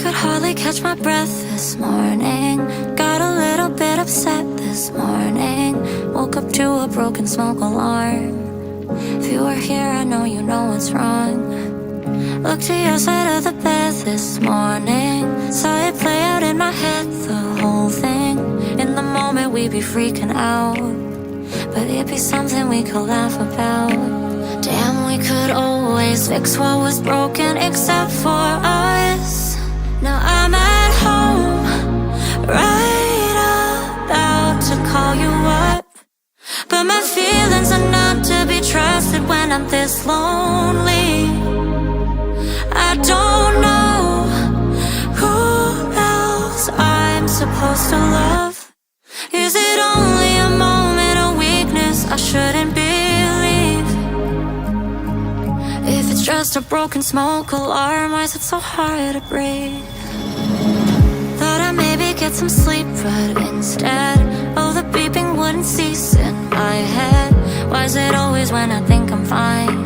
could hardly catch my breath this morning. Got a little bit upset this morning. Woke up to a broken smoke alarm. If you were here, I know you know what's wrong. Looked to your side of the bed this morning. Saw it play out in my head, the whole thing. In the moment we'd be freaking out, but it'd be something we could laugh about. Damn, we could always fix what was broken except for us. Now I'm at home, right about to call you up, but my feelings are not to be trusted when I'm this lonely. I don't know who else I'm supposed to love. Is it only a moment of weakness I shouldn't believe? If it's just a broken smoke alarm, why is it so hard to breathe? Thought I'd maybe get some sleep, but instead, oh, the beeping wouldn't cease in my head. Why is it always when I think I'm fine,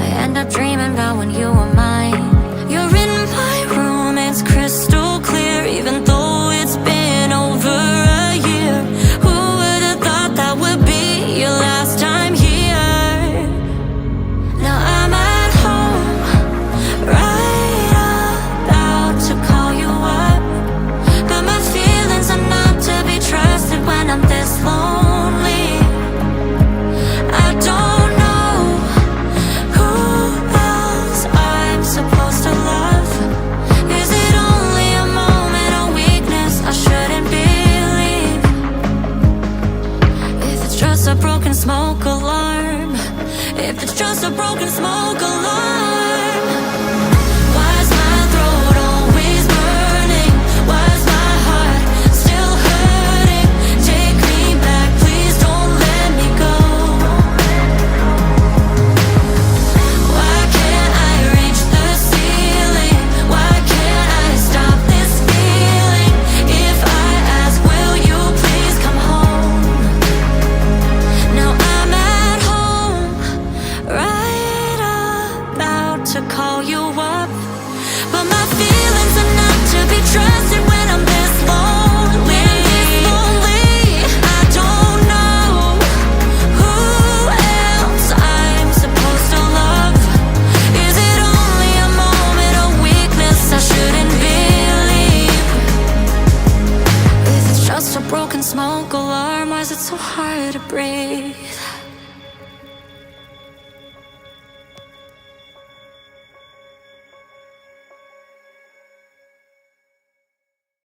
I end up dreaming about when you were mine? You're in my room, it's crystal clear, even though it's been over a year. Who would have thought that would be your last time here? Now I'm at home, right about to call you up, but my feelings are not to be trusted when I'm this lonely. I don't know who else I'm supposed to love. Is it only a moment of weakness I shouldn't believe? If it's just a broken smoke alarm, if it's just a broken smoke alarm, why is my throat always burning? Why is my heart still hurting? Take me back, please don't let me go. Why can't I reach the ceiling? Why can't I stop this feeling? If I ask, will you please come home? Now I'm at home, right about to call you up, but my feelings are not to be trusted.